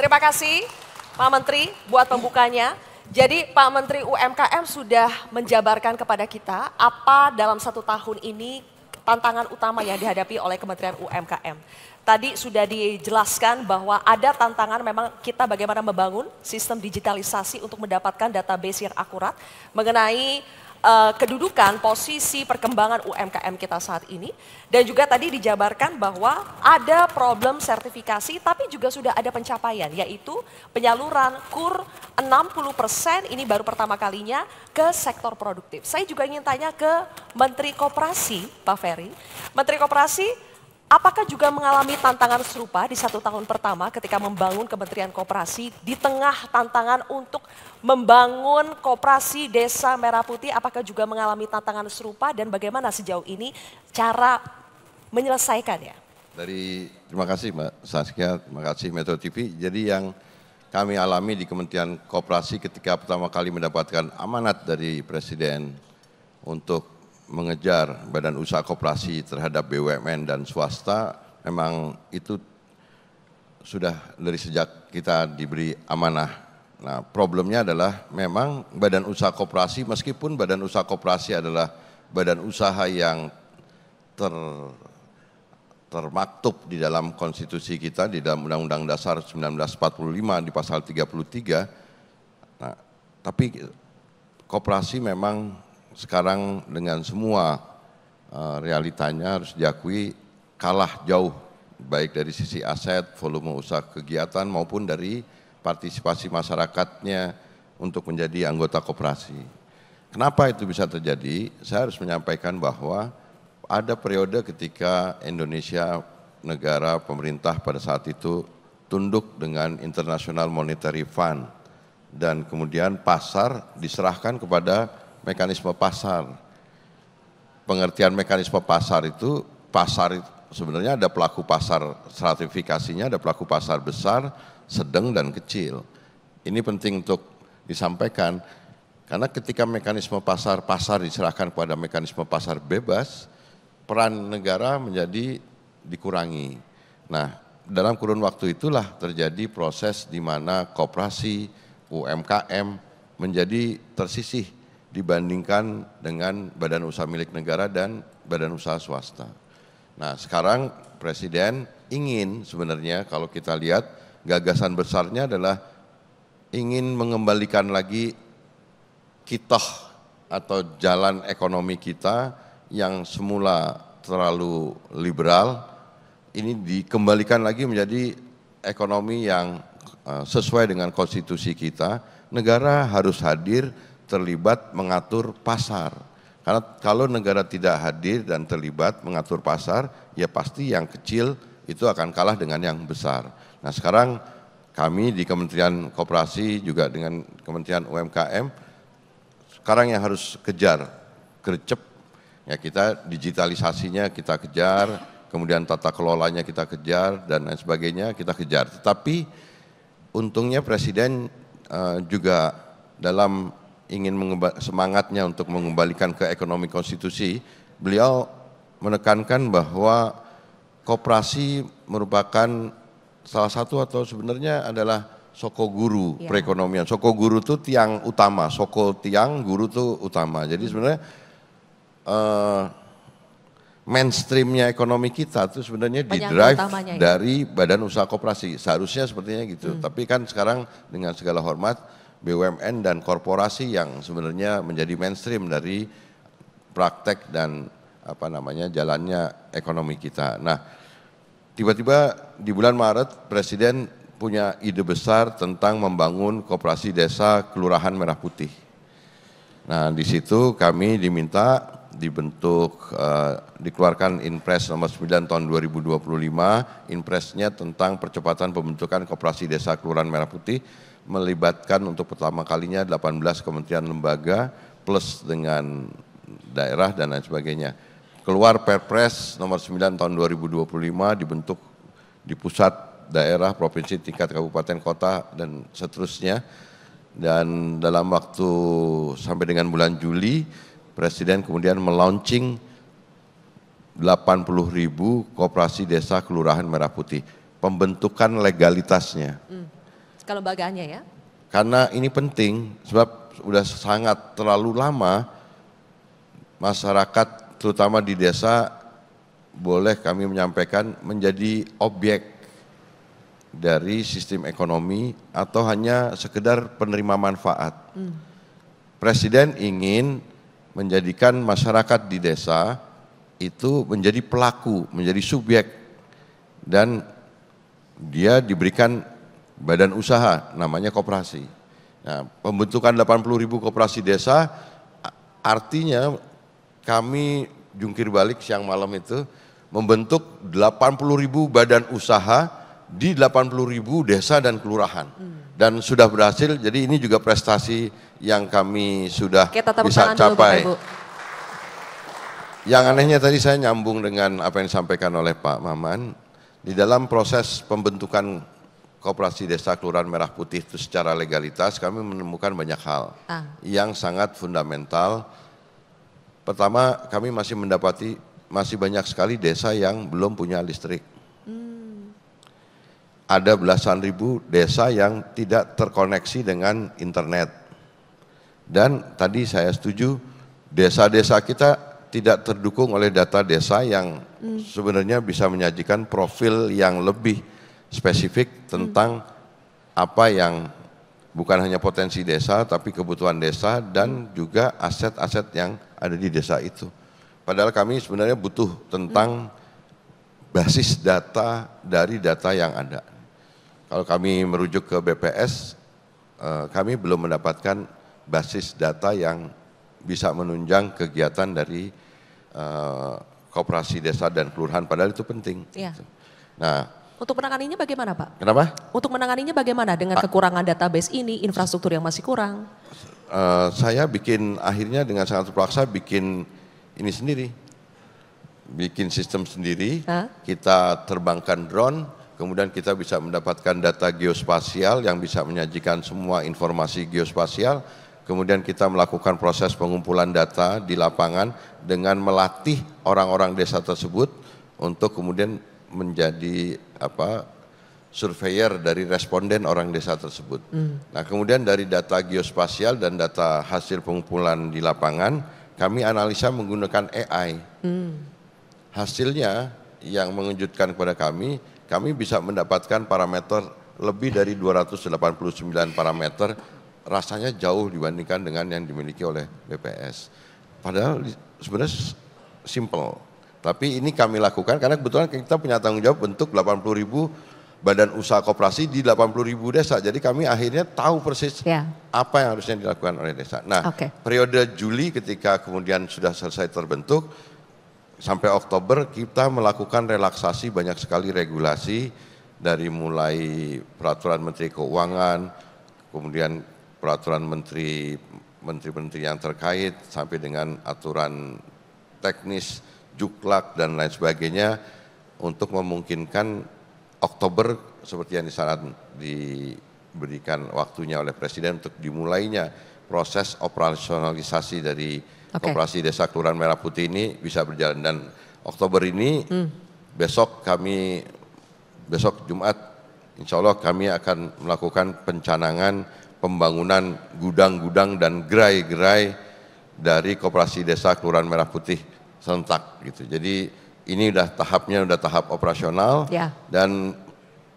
Terima kasih Pak Menteri buat pembukanya. Jadi Pak Menteri UMKM sudah menjabarkan kepada kita apa dalam 1 tahun ini tantangan utama yang dihadapi oleh Kementerian UMKM. Tadi sudah dijelaskan bahwa ada tantangan memang kita bagaimana membangun sistem digitalisasi untuk mendapatkan database yang akurat mengenai kedudukan, posisi, perkembangan UMKM kita saat ini. Dan juga tadi dijabarkan bahwa ada problem sertifikasi tapi juga sudah ada pencapaian yaitu penyaluran KUR 60% ini baru pertama kalinya ke sektor produktif. Saya juga ingin tanya ke Menteri Koperasi, Pak Ferry. Menteri Koperasi, apakah juga mengalami tantangan serupa di 1 tahun pertama ketika membangun Kementerian Koperasi di tengah tantangan untuk membangun koperasi Desa Merah Putih? Apakah juga mengalami tantangan serupa dan bagaimana sejauh ini cara menyelesaikannya? Terima kasih Mbak Saskia, terima kasih Metro TV. Jadi yang kami alami di Kementerian Koperasi ketika pertama kali mendapatkan amanat dari Presiden untuk mengejar badan usaha koperasi terhadap BUMN dan swasta, memang itu sudah dari sejak kita diberi amanah. Nah, problemnya adalah memang badan usaha koperasi, meskipun badan usaha koperasi adalah badan usaha yang termaktub di dalam konstitusi kita, di dalam Undang-Undang Dasar 1945 di pasal 33, nah, tapi koperasi memang sekarang dengan semua realitanya harus diakui kalah jauh, baik dari sisi aset, volume usaha kegiatan maupun dari partisipasi masyarakatnya untuk menjadi anggota koperasi. Kenapa itu bisa terjadi? Saya harus menyampaikan bahwa ada periode ketika Indonesia, negara pemerintah pada saat itu tunduk dengan International Monetary Fund dan kemudian pasar diserahkan kepada mekanisme pasar. Pengertian mekanisme pasar itu sebenarnya ada pelaku pasar stratifikasinya, ada pelaku pasar besar, sedang dan kecil. Ini penting untuk disampaikan karena ketika mekanisme pasar diserahkan kepada mekanisme pasar bebas, peran negara menjadi dikurangi. Nah, dalam kurun waktu itulah terjadi proses di mana koperasi UMKM menjadi tersisih dibandingkan dengan badan usaha milik negara dan badan usaha swasta. Nah, sekarang Presiden ingin sebenarnya kalau kita lihat gagasan besarnya adalah ingin mengembalikan lagi kitoh atau jalan ekonomi kita yang semula terlalu liberal, ini dikembalikan lagi menjadi ekonomi yang sesuai dengan konstitusi kita. Negara harus hadir terlibat mengatur pasar. Karena kalau negara tidak hadir dan terlibat mengatur pasar, ya pasti yang kecil itu akan kalah dengan yang besar. Nah, sekarang kami di Kementerian Koperasi juga dengan Kementerian UMKM sekarang yang harus kejar, gercep, ya kita digitalisasinya kita kejar, kemudian tata kelolanya kita kejar dan lain sebagainya kita kejar. Tetapi untungnya Presiden juga dalam ingin semangatnya untuk mengembalikan ke ekonomi konstitusi, beliau menekankan bahwa koperasi merupakan salah satu atau sebenarnya adalah soko guru perekonomian. Soko guru itu tiang utama, soko tiang, guru itu utama. Jadi sebenarnya mainstreamnya ekonomi kita itu sebenarnya didrive dari badan usaha koperasi. Seharusnya sepertinya gitu. Tapi kan sekarang dengan segala hormat, BUMN dan korporasi yang sebenarnya menjadi mainstream dari praktek dan jalannya ekonomi kita. Nah, tiba-tiba di bulan Maret Presiden punya ide besar tentang membangun koperasi desa Kelurahan Merah Putih. Nah, di situ kami diminta dikeluarkan Inpres nomor 9 tahun 2025, Inpresnya tentang percepatan pembentukan koperasi desa Kelurahan Merah Putih, melibatkan untuk pertama kalinya 18 kementerian lembaga plus dengan daerah dan lain sebagainya. Keluar Perpres nomor 9 tahun 2025 dibentuk di pusat, daerah, provinsi, tingkat kabupaten, kota dan seterusnya. Dan dalam waktu sampai dengan bulan Juli, Presiden kemudian melaunching 80.000 koperasi desa Kelurahan Merah Putih. Pembentukan legalitasnya. kelembagaannya ya? Karena ini penting, sebab sudah sangat terlalu lama masyarakat terutama di desa boleh kami menyampaikan menjadi objek dari sistem ekonomi atau hanya sekedar penerima manfaat. Presiden ingin menjadikan masyarakat di desa itu menjadi pelaku, menjadi subjek, dan dia diberikan badan usaha namanya koperasi. Nah, pembentukan 80.000 koperasi desa artinya kami jungkir balik siang malam itu membentuk 80.000 badan usaha di 80.000 desa dan kelurahan. Dan sudah berhasil, jadi ini juga prestasi yang kami sudah bisa capai. Yang anehnya tadi saya nyambung dengan apa yang disampaikan oleh Pak Maman, di dalam proses pembentukan Koperasi Desa Kelurahan Merah Putih itu secara legalitas kami menemukan banyak hal yang sangat fundamental. Pertama, kami masih mendapati masih banyak sekali desa yang belum punya listrik. Ada belasan ribu desa yang tidak terkoneksi dengan internet. Dan tadi saya setuju, desa-desa kita tidak terdukung oleh data desa yang sebenarnya bisa menyajikan profil yang lebih spesifik tentang apa yang bukan hanya potensi desa, tapi kebutuhan desa dan juga aset-aset yang ada di desa itu. Padahal kami sebenarnya butuh tentang basis data dari data yang ada. Kalau kami merujuk ke BPS, kami belum mendapatkan basis data yang bisa menunjang kegiatan dari koperasi desa dan kelurahan, padahal itu penting. Ya. Nah, untuk menanganinya bagaimana Pak? Kenapa? Untuk menanganinya bagaimana dengan kekurangan database ini, infrastruktur yang masih kurang? Saya bikin akhirnya dengan sangat terpaksa bikin ini sendiri, bikin sistem sendiri, kita terbangkan drone, kemudian kita bisa mendapatkan data geospasial yang bisa menyajikan semua informasi geospasial, kemudian kita melakukan proses pengumpulan data di lapangan dengan melatih orang-orang desa tersebut untuk kemudian menjadi surveyor dari responden orang desa tersebut. Nah, kemudian dari data geospasial dan data hasil pengumpulan di lapangan, kami analisa menggunakan AI. Hasilnya yang mengejutkan kepada kami bisa mendapatkan parameter lebih dari 289 parameter, rasanya jauh dibandingkan dengan yang dimiliki oleh BPS. Padahal sebenarnya simple. Tapi ini kami lakukan karena kebetulan kita punya tanggung jawab bentuk 80.000 badan usaha koperasi di 80.000 desa. Jadi kami akhirnya tahu persis apa yang harusnya dilakukan oleh desa. Nah, periode Juli ketika kemudian sudah selesai terbentuk, sampai Oktober kita melakukan relaksasi banyak sekali regulasi dari mulai peraturan Menteri Keuangan, kemudian peraturan menteri-menteri yang terkait sampai dengan aturan teknis, juklak dan lain sebagainya untuk memungkinkan Oktober seperti yang diberikan waktunya oleh Presiden untuk dimulainya proses operasionalisasi dari Koperasi Desa Kelurahan Merah Putih ini bisa berjalan. Dan Oktober ini besok Jumat insya Allah kami akan melakukan pencanangan pembangunan gudang-gudang dan gerai-gerai dari Koperasi Desa Kelurahan Merah Putih serentak gitu. Jadi ini udah tahap operasional dan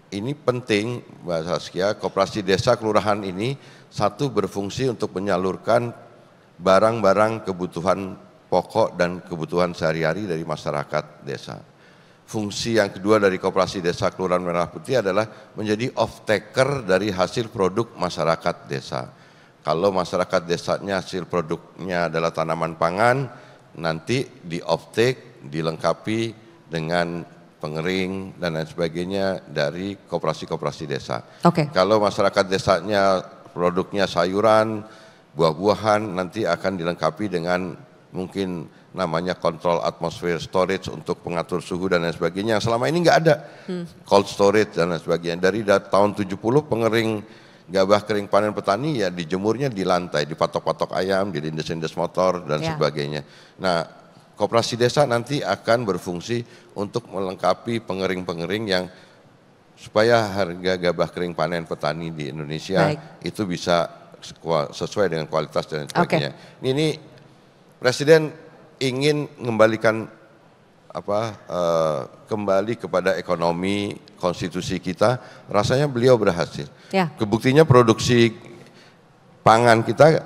ini penting Mbak Saskia, Koperasi Desa Kelurahan ini satu berfungsi untuk menyalurkan barang-barang kebutuhan pokok dan kebutuhan sehari-hari dari masyarakat desa. Fungsi yang kedua dari Koperasi Desa Kelurahan Merah Putih adalah menjadi off-taker dari hasil produk masyarakat desa. Kalau masyarakat desanya hasil produknya adalah tanaman pangan, nanti di off-take, dilengkapi dengan pengering dan lain sebagainya dari koperasi-koperasi desa. Kalau masyarakat desanya produknya sayuran, buah-buahan, nanti akan dilengkapi dengan mungkin namanya kontrol atmosfer storage untuk pengatur suhu dan lain sebagainya. Selama ini nggak ada cold storage dan lain sebagainya. Dari tahun 70 pengering gabah kering panen petani ya dijemurnya di lantai, dipatok-patok ayam, dilindes-lindes motor dan sebagainya. Nah, Koperasi Desa nanti akan berfungsi untuk melengkapi pengering-pengering yang supaya harga gabah kering panen petani di Indonesia itu bisa sesuai dengan kualitas dan sebagainya. Ini Presiden ingin mengembalikan kembali kepada ekonomi konstitusi kita, rasanya beliau berhasil. Kebuktinya produksi pangan kita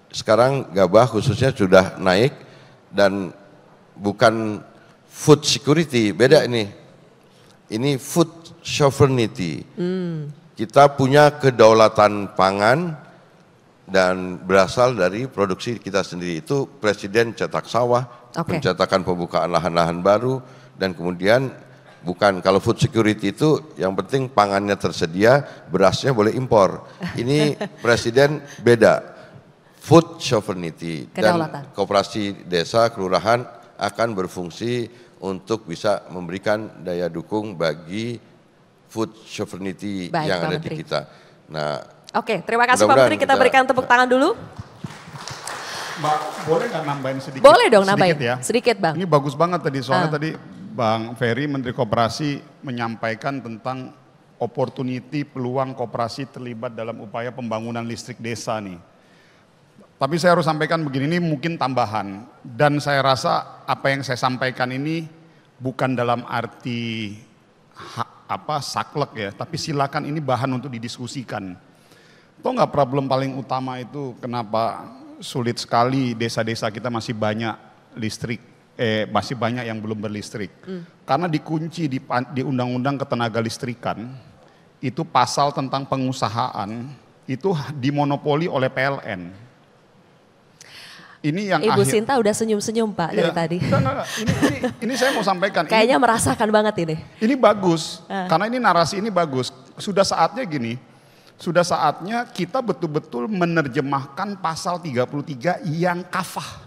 sekarang gabah khususnya sudah naik dan bukan food security, beda ini. Ini food sovereignty. Kita punya kedaulatan pangan dan berasal dari produksi kita sendiri. Itu Presiden cetak sawah, pencetakan pembukaan lahan-lahan baru, dan kemudian bukan, kalau food security itu yang penting pangannya tersedia, berasnya boleh impor. Ini Presiden beda, food sovereignty, dan koperasi desa, kelurahan akan berfungsi untuk bisa memberikan daya dukung bagi food sovereignty yang ada di kita. Nah, terima kasih Pak Menteri, kita berikan tepuk tangan dulu. Mbak, boleh nggak nambahin sedikit? Boleh dong nambahin, sedikit Bang. Ini bagus banget tadi, soalnya tadi Bang Ferry, Menteri Koperasi menyampaikan tentang opportunity, peluang koperasi terlibat dalam upaya pembangunan listrik desa nih. Tapi saya harus sampaikan begini, ini mungkin tambahan. Dan saya rasa apa yang saya sampaikan ini bukan dalam arti saklek ya, tapi silakan ini bahan untuk didiskusikan. Tahu nggak problem paling utama itu kenapa sulit sekali desa-desa kita masih banyak listrik, masih banyak yang belum berlistrik. Karena dikunci di Undang-Undang Ketenagalistrikan, itu pasal tentang pengusahaan, itu dimonopoli oleh PLN. Ini yang Ibu Sinta udah senyum-senyum Pak dari tadi. Ini saya mau sampaikan. Kayaknya merasakan banget ini. Ini bagus, karena ini narasi ini bagus. Sudah saatnya gini, sudah saatnya kita betul-betul menerjemahkan pasal 33 yang kafah.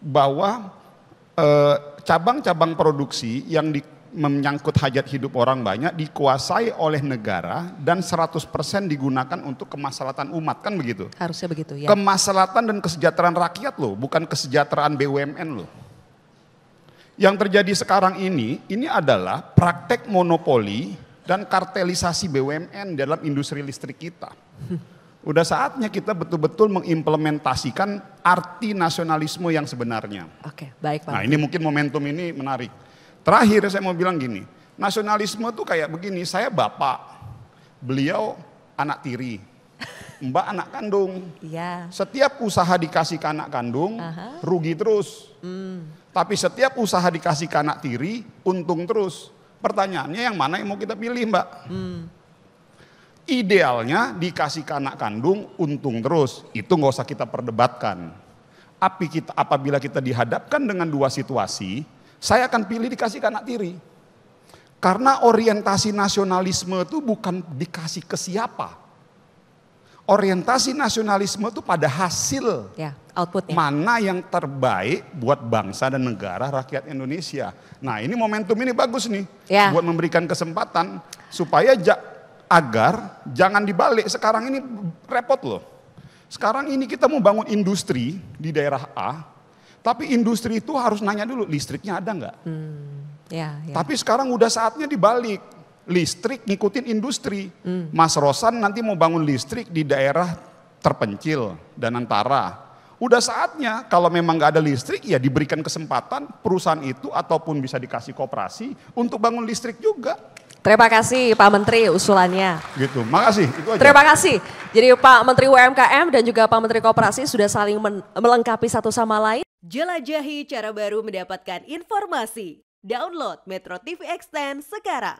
Bahwa cabang-cabang produksi yang menyangkut hajat hidup orang banyak dikuasai oleh negara dan 100% digunakan untuk kemaslahatan umat, kan begitu? Harusnya begitu ya. Kemaslahatan dan kesejahteraan rakyat loh, bukan kesejahteraan BUMN loh. Yang terjadi sekarang ini adalah praktek monopoli dan kartelisasi BUMN dalam industri listrik kita. Udah saatnya kita betul-betul mengimplementasikan arti nasionalisme yang sebenarnya. Baik Pak. Nah, ini mungkin momentum ini menarik. Terakhir saya mau bilang gini, nasionalisme tuh kayak begini, saya bapak, beliau anak tiri, Mbak anak kandung. Setiap usaha dikasih ke anak kandung, rugi terus. Tapi setiap usaha dikasih ke anak tiri, untung terus. Pertanyaannya yang mana yang mau kita pilih Mbak? Idealnya dikasih ke anak kandung, untung terus. Itu nggak usah kita perdebatkan. Apabila kita dihadapkan dengan dua situasi, saya akan pilih dikasih ke anak tiri. Karena orientasi nasionalisme itu bukan dikasih ke siapa. Orientasi nasionalisme itu pada hasil. Outputnya. Mana yang terbaik buat bangsa dan negara rakyat Indonesia. Nah ini momentum ini bagus nih. Buat memberikan kesempatan supaya agar jangan dibalik. Sekarang ini repot loh. Sekarang ini kita mau bangun industri di daerah A. Tapi industri itu harus nanya dulu, listriknya ada nggak? Tapi sekarang udah saatnya dibalik. Listrik ngikutin industri. Mas Rosan nanti mau bangun listrik di daerah terpencil dan antara. Udah saatnya kalau memang nggak ada listrik ya diberikan kesempatan perusahaan itu ataupun bisa dikasih koperasi untuk bangun listrik juga. Terima kasih Pak Menteri usulannya. Gitu, makasih. Itu aja. Terima kasih. Jadi Pak Menteri UMKM dan juga Pak Menteri Koperasi sudah saling melengkapi satu sama lain. Jelajahi cara baru mendapatkan informasi. Download Metro TV Extend sekarang.